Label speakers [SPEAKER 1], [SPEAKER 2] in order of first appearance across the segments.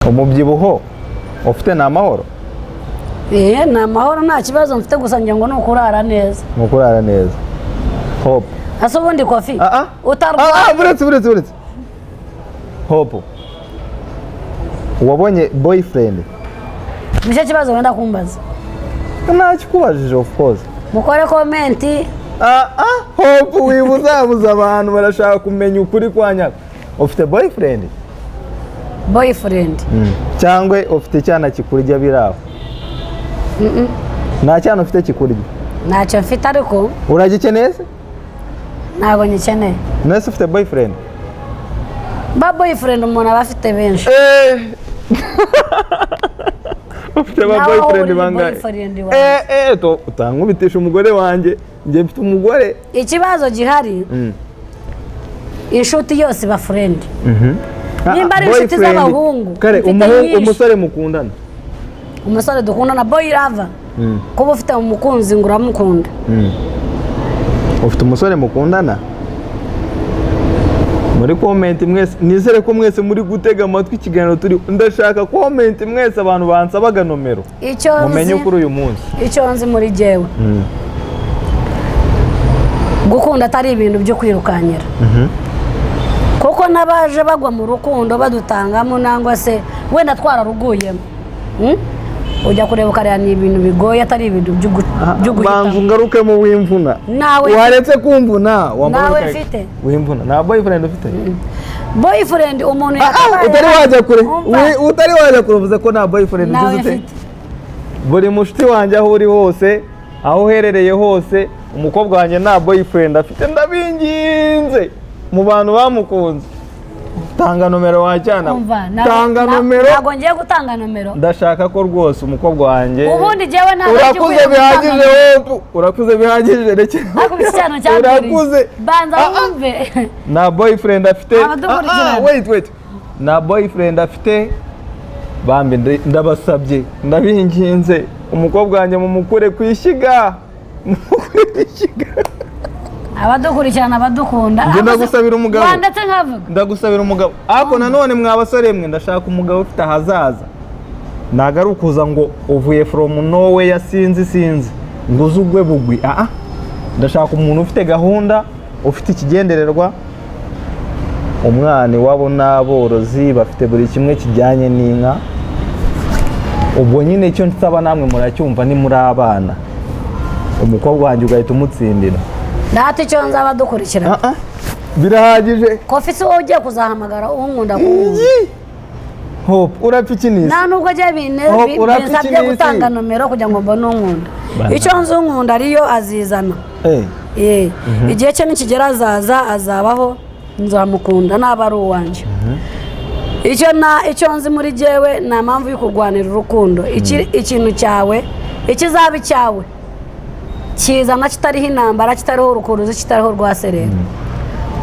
[SPEAKER 1] umubyibuho ufite na amahoro
[SPEAKER 2] na amahoro nta kibazo mfite gusa ngira ngo nukurara neza
[SPEAKER 1] Hope
[SPEAKER 2] ase ubundi Kofi
[SPEAKER 1] buretse Hope wabonye boyfriend
[SPEAKER 2] nicyo kibazo wenda kumbaza
[SPEAKER 1] nta kikubajije of course
[SPEAKER 2] mukore comment
[SPEAKER 1] Hope wibuzabuza abantu barashaka kumenya ukuri kwanya ufite boyfriend cyangwa ufite cyana kikurya biraho nta cyana ufite kikurya
[SPEAKER 2] ntacyo mfite ariko
[SPEAKER 1] uragikeneye se
[SPEAKER 2] ntabwo nyikeneye
[SPEAKER 1] nese ufite boyfriend
[SPEAKER 2] boyfriend umuntu aba afite benshi
[SPEAKER 1] ufite boyfriend bangahe utankubitisha umugore wanjye njye mfite umugore
[SPEAKER 2] ikibazo gihari inshuti yose ba friend nimba ari inshuti z'abahungu
[SPEAKER 1] kare umusore mukundana
[SPEAKER 2] umusore dukundana boy lover kuba ufite umukunzi ngo uramukunda
[SPEAKER 1] ufite umusore mukundana muri comment mwese nizere ko mwese muri gutega amatwi ikiganiro turi ndashaka comment mwese abantu bansabaga nomero mumenye kuri uyu munsi
[SPEAKER 2] icyo nzi muri jewe gukunda atari ibintu byo kwirukanyira kuko nabaje bagwa mu rukundo badutangamo nangwa se wenda twararuguyemo ujya kureba ukareba ni ibintu bigoye atari ibintu byo guhitamo
[SPEAKER 1] banzu ngaruke mu wimvuna waretse kumvuna
[SPEAKER 2] nawe mfite
[SPEAKER 1] wimvuna nta boyfriend ufite
[SPEAKER 2] boyfriend umuntu
[SPEAKER 1] utari wajya kure uvuze ko nta boyfriend ufite buri mushuti wanjye aho uri hose aho uherereye hose umukobwa wanjye nta boyfriend afite ndabinginze mu bantu bamukunze tanga nomero wajyana tanga nomero
[SPEAKER 2] ntabwo ngiye gutanga nomero
[SPEAKER 1] ndashaka ko rwose umukobwa wanjye
[SPEAKER 2] ubundi jewe ntabwo
[SPEAKER 1] urakuze bihagije Hope urakuze bihagije reke
[SPEAKER 2] urakuze banza wumve
[SPEAKER 1] na boyfriend afite wait na boyfriend afite bambe ndabasabye ndabinginze umukobwa wanjye mumukure kwishyiga
[SPEAKER 2] abadukurikirana abadukunda
[SPEAKER 1] ndagusabira umugabo
[SPEAKER 2] ndetse nkavuga
[SPEAKER 1] ndagusabira umugabo ariko nanone mwabasore mwe ndashaka umugabo ufite ahazaza ntago ari ukuza ngo uvuye from nowhere sinzi ngo uzugwe bugwi ndashaka umuntu ufite gahunda ufite ikigendererwa umwana wabo n'aborozi bafite buri kimwe kijyanye n'inka ubwo nyine icyo nsaba namwe muracyumva ni muri abana umukobwa wanjye ugahita umutsindira
[SPEAKER 2] ndate icyo nzaba dukurikirana
[SPEAKER 1] birahagije
[SPEAKER 2] Kofi se ugiye kuzahamagara unkunda kuwumva
[SPEAKER 1] Hope urapfikinisa
[SPEAKER 2] nta nubwo jye binsabye gutanga nomero kugira ngo mbone unkunda icyo nzi unkunda ariyo azizana igihe cye nikigera azabaho nzamukunda naba ari uwanjye icyo nzi muri jewe nta mpamvu yo kurwanira urukundo ikintu cyawe ikizaba icyawe kizana kitariho intambara kitariho urukuruzi kitariho rwaserera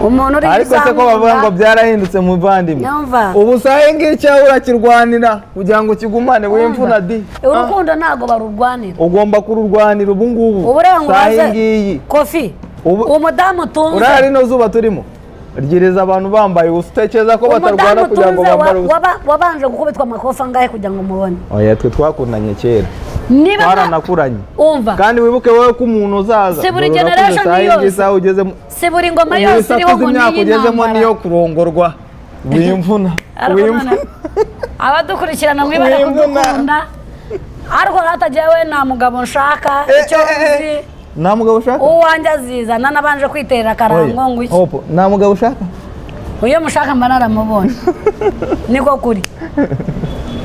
[SPEAKER 2] umuntu uri
[SPEAKER 1] ariko se ko bavuga ngo byarahindutse muvandimwe ubu sahe ngicyawe urakirwanira kugira ngo kigumane wimvuna di
[SPEAKER 2] urukundo ntago barurwanira
[SPEAKER 1] ugomba kururwanira ubu ngubu
[SPEAKER 2] sahe ngiyi Kofi umudamu tunze
[SPEAKER 1] urari no zuba turimo ryereza abantu bambaye ustekereza ko batarwana kugira ngo bambare
[SPEAKER 2] wabanje gukubitwa amakofi angahe kugira ngo mubone
[SPEAKER 1] oya twe twakundanye kera twaranakuranye kandi wibuke wowe ko umuntu uzaza
[SPEAKER 2] si buri generation yose si buri ngoma yose iriho ngo niyi
[SPEAKER 1] ugezemo niyo kurongorwa wimvuna
[SPEAKER 2] abadukurikirana mwibara kudukunda ariko hatajewe nta mugabo nshaka icyo nzi
[SPEAKER 1] nta mugabo ushaka
[SPEAKER 2] uwanjye azizana nabanje kwiterera akarango ngo iki
[SPEAKER 1] nta mugabo ushaka
[SPEAKER 2] iyo mushaka mba naramubonye niko kuri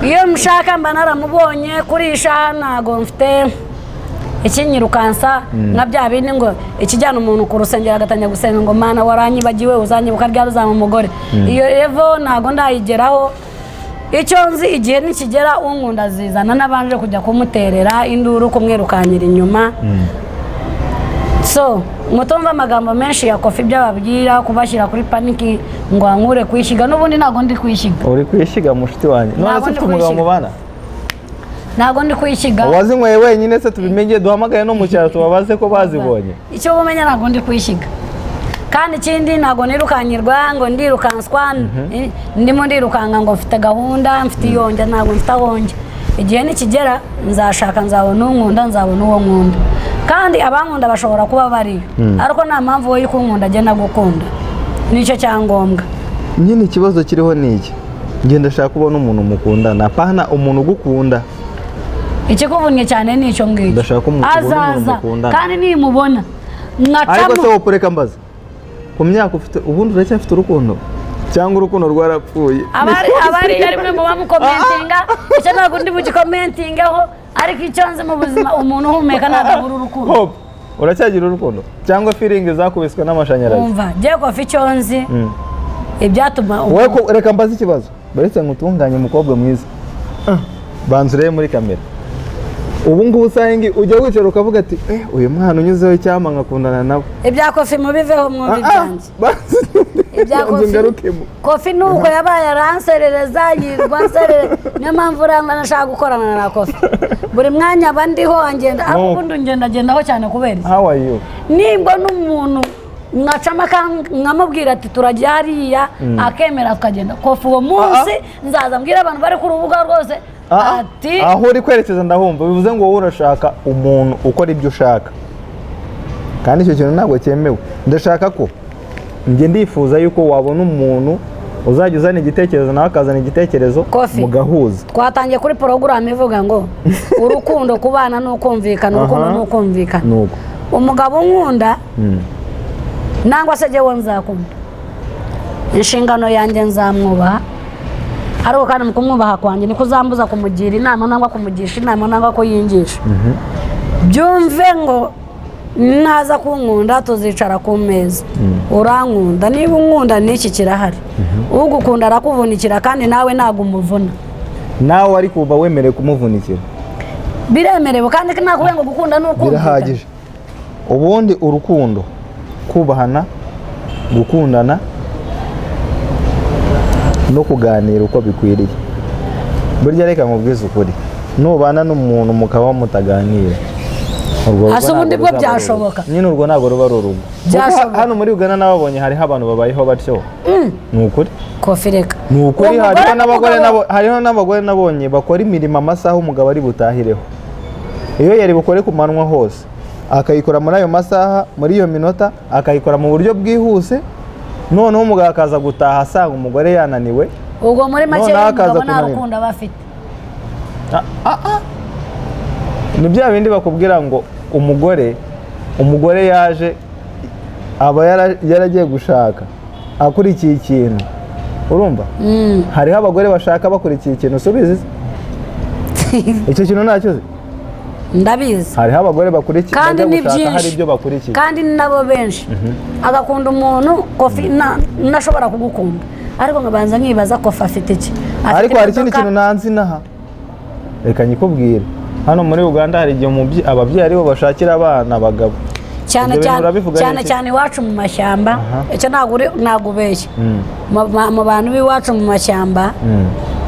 [SPEAKER 2] iyo mushaka mba naramubonye kurisha ntago mfite ikinyirukansa nka bya bindi ngo ikijyana umuntu ku rusengero agatangira gusenga ngo mana waranyibagiwe uzanyibuka ryari uzaba umugore iyo revo ntago ndayigeraho icyo nzi igihe nikigera unkunda azizana nabanje kujya kumuterera induru kumwirukanyira inyuma so mutumva amagambo menshi ya Kofi byababwira kubashyira kuri paniki ngo ankure kwishiga n'ubundi ntago ndi kwishiga
[SPEAKER 1] uri kwishiga mushiti wanjye none se ufite umugabo mubana
[SPEAKER 2] ntago ndi kwishiga
[SPEAKER 1] wazinyweye wenyine se tubimenye duhamagaye no mu cyaro tubabaze ko bazibonye
[SPEAKER 2] icyo bumenya ntago ndi kwishiga kandi ikindi ntabwo nirukanyirwa ngo ndirukanswa ndimo ndirukanga ngo mfite gahunda mfite iyonjya ntabwo mfite ahonjya igihe nikigera nzashaka nzabona unkunda nzabona uwo nkunda kandi abankunda bashobora kuba bariyo ariko nta mpamvu wowe kunkunda agenda gukunda nicyo cyangombwa
[SPEAKER 1] nyine ikibazo kiriho ni iki ngenda ndashaka kubona umuntu mukundana apana umuntu ugukunda
[SPEAKER 2] ikikuvunnye cyane nicyo ngicyo
[SPEAKER 1] ndashaka umuntu
[SPEAKER 2] azaza kandi nimubona
[SPEAKER 1] ariko se wowe reka mbaza ku myaka ufite ubundi uracyafite urukundo cyangwa urukundo rwarapfuye
[SPEAKER 2] abari rimwe mu bamukomentinga icyo ntabwo ndi bugikomentingeho ariko icyo nzi mu buzima umuntu uhumeka ntabwo abura urukundo
[SPEAKER 1] uracyagira urukundo cyangwa feeling zakubiswe n'amashanyarazi
[SPEAKER 2] umva ngiye kofi icyo nzi ibyatuma
[SPEAKER 1] wowe reka mbaze ikibazo baretse ngutunganye umukobwa mwiza banza urebe muri kamera ubu ngubu usange ujya wicara ukavuga ati uyu mwana unyuzeho icyama nkakundana nawe
[SPEAKER 2] ibya kofi mubiveho mwumva ibyanjye ibya kofi nuko yabaye aranserereza yirwa nserere niyo mpamvu uranga nashaka gukorana na kofi buri mwanya aba ndiho angenda ariko ubundi ngendagendaho cyane kubera
[SPEAKER 1] how are you
[SPEAKER 2] nimba n'umuntu nkacama nkamubwira ati turajya hariya akemera tukagenda kofi uwo munsi nzaza mbwira abantu bari ku rubuga rwose ati
[SPEAKER 1] aho uri kwerekeza ndahumva bivuze ngo wowe urashaka umuntu ukora ibyo ushaka kandi icyo kintu ntabwo cyemewe ndashaka ko njye ndifuza yuko wabona umuntu uzajya uzana igitekerezo nawe akazana igitekerezo mugahuza
[SPEAKER 2] twatangiye kuri porogaramu ivuga ngo urukundo ku bana ni ukumvikana urukundo ni ukumvikana umugabo unkunda nangwa se jyewe nzakunda inshingano yanjye nzamwubaha ariko kandi mu kumwubaha kwanjye niko uzambuza kumugira inama nangwa kumugisha inama nangwa ko yingisha byumve ngo naza kunkunda tuzicara ku meza urankunda niba unkunda n'iki kirahari ugukunda arakuvunikira kandi nawe ntabwo umuvuna
[SPEAKER 1] nawe ariko uba wemerewe kumuvunikira
[SPEAKER 2] biremerewe kandi nakubwiye ngo gukunda ni ukumvikana
[SPEAKER 1] birahagije ubundi urukundo kubahana gukundana no kuganira uko bikwiriye burya reka mubwize ukuri nubana n'umuntu mukaba mutaganira
[SPEAKER 2] ase ubundi bwo byashoboka
[SPEAKER 1] nyine urwo ntabwo ruba ari urugo hano muri Uganda nababonye hariho abantu babayeho batyo ni ukuri
[SPEAKER 2] kofi reka
[SPEAKER 1] ni ukuri hariho n'abagore nabonye bakora imirimo amasaha umugabo ari butahireho iyo yari bukore ku manywa hose akayikora muri ayo masaha muri iyo minota akayikora mu buryo bwihuse noneho umugabo akaza gutaha asanga umugore yananiwe
[SPEAKER 2] ubwo muri make umugabo nta rukundo aba afite
[SPEAKER 1] ni bya bindi bakubwira ngo umugore yaje aba yaragiye gushaka akurikiye ikintu urumva hariho abagore bashaka bakurikiye ikintu usubize icyo kintu ntacyo
[SPEAKER 2] ndabizi
[SPEAKER 1] hariho abagore bakurikiye bajya gushaka hari ibyo bakurikiye
[SPEAKER 2] kandi nabo benshi agakunda umuntu kofi nashobora kugukunda ariko nkabanza nkibaza kofi afite iki
[SPEAKER 1] ariko hari ikindi kintu nanzi naha reka nyikubwire hano muri Uganda hari igihe ababyeyi aribo bashakira abana abagabo
[SPEAKER 2] cyane cyane iwacu mu mashyamba icyo ntabwo ubeshya mu bantu b'iwacu mu mashyamba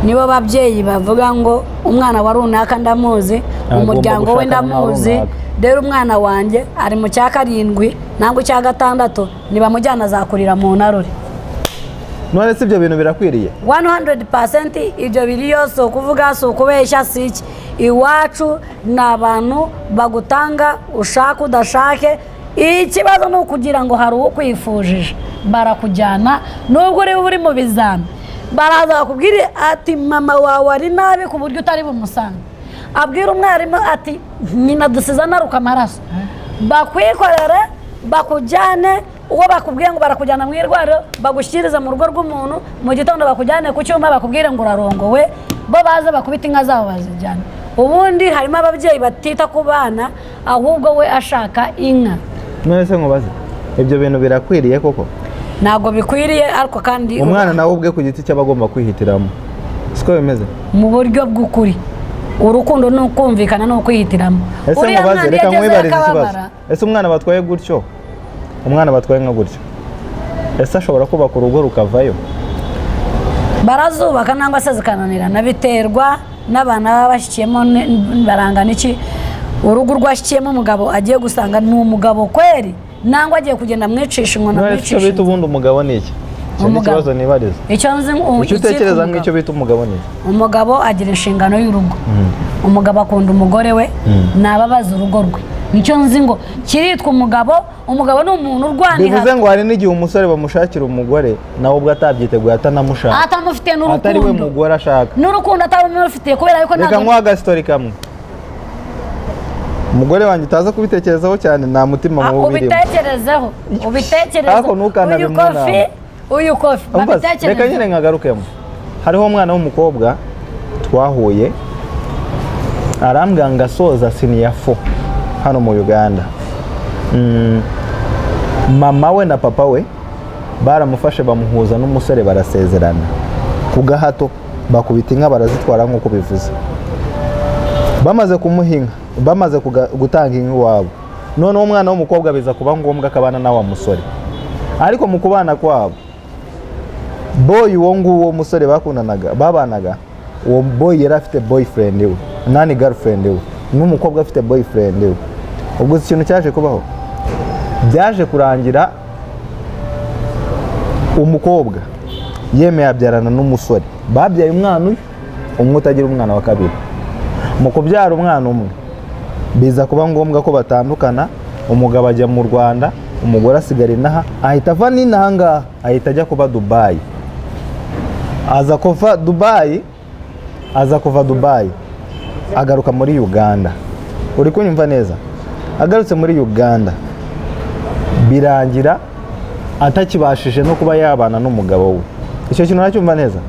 [SPEAKER 2] nibo babyeyi bavuga ngo umwana wa runaka ndamuzi umuryango we ndamuzi rero umwana wanjye ari mu cya 7 nangwa icya 6 nibamujyana azakurira mu ntarure
[SPEAKER 1] none si ibyo bintu birakwiriye
[SPEAKER 2] 100% ibyo biri yose ukuvuga si ukubeshya si iki iwacu ni abantu bagutanga ushaka udashake ikibazo ni ukugira ngo hari uwo kwifujije barakujyana nubwo uri mu bizami baraza bakubwira ati mama wawe ari nabi ku buryo utari bumusanga abwira umwarimu ati nyina dusiza naruka amaraso bakwikorere bakujyane uwo bakubwiye ngo barakujyana mu irwariro bagushyiriza mu rugo rw'umuntu mu gitondo bakujyane ku cyuma bakubwire ngo urarongowe bo baze bakubita inka zabo bazijyana ubundi harimo ababyeyi batita ku bana ahubwo we ashaka inka
[SPEAKER 1] mwese nkubaze ibyo bintu birakwiriye koko
[SPEAKER 2] ntabwo bikwiriye ariko kandi
[SPEAKER 1] umwana nawe ubwe ku giti cye aba agomba kwihitiramo siko bimeze
[SPEAKER 2] mu buryo bw'ukuri urukundo ni ukumvikana ni ukwihitiramo
[SPEAKER 1] ese nkubaze reka nkwibarize ikibazo ese umwana batwaye gutyo umwana batwaye nka gutyo ese ashobora kubaka urugo rukavayo
[SPEAKER 2] barazubaka nangwa se zikananirana biterwa n'abana baba bashyikiyemo barangana iki urugo rwashyikiyemo umugabo agiye gusanga ni umugabo kweri nangwa agiye kugenda mwicisha inkoni
[SPEAKER 1] icyo bita ubundi umugabo ni iki? Icyo ni ikibazo nibariza. Icyo utekereza nk'icyo bita umugabo ni iki?
[SPEAKER 2] Umugabo agira inshingano y'urugo. Umugabo akunda umugore we, nababaza urugo rwe. Nicyo nzi ngo kiritwa umugabo. Umugabo ni umuntu urwanira.
[SPEAKER 1] Bivuze ngo hari n'igihe umusore bamushakira umugore nawe ubwo atabyiteguye atanamushaka,
[SPEAKER 2] atamufite n'urukundo,
[SPEAKER 1] atari we mugore ashaka
[SPEAKER 2] n'urukundo atamufite kubera yuko
[SPEAKER 1] reka nkwa agastori kamwe. Umugore wanjye utaza kubitekerezaho cyane, nta mutima mubi birimo.
[SPEAKER 2] Ubitekerezeho
[SPEAKER 1] ariko ntukanabimuna.
[SPEAKER 2] Uyu kofi
[SPEAKER 1] reka nyine nkagarukemo. Hariho umwana w'umukobwa twahuye arambwira ngo asoza senior 4 hano mu Uganda. Mama we na papa we baramufashe bamuhuza n'umusore barasezerana ku gahato, bakubita inka barazitwara nk'uko bivuze. Bamaze kumuhinga, bamaze gutanga inka iwabo, none umwana w'umukobwa biza kuba ngombwa akabana na wa musore. Ariko mu kubana kwabo, boy uwo nguwo musore babanaga, uwo boy yari afite boyfriend we, nani girlfriend we, n'umukobwa afite boyfriend we. Ubwo ikintu cyaje kubaho, byaje kurangira umukobwa yemeye abyarana n'umusore, babyaye umwana umwe utagira umwana wa kabiri. Mu kubyara umwana umwe biza kuba ngombwa ko batandukana. Umugabo ajya mu Rwanda, umugore asigara inaha, ahita ava n'inaha ngaha ahita ajya kuba Dubai. Aza kuva Dubai agaruka muri Uganda. Uri kunyumva neza? Agarutse muri Uganda birangira atakibashije no kuba yabana n'umugabo we. Icyo kintu nacyumva neza.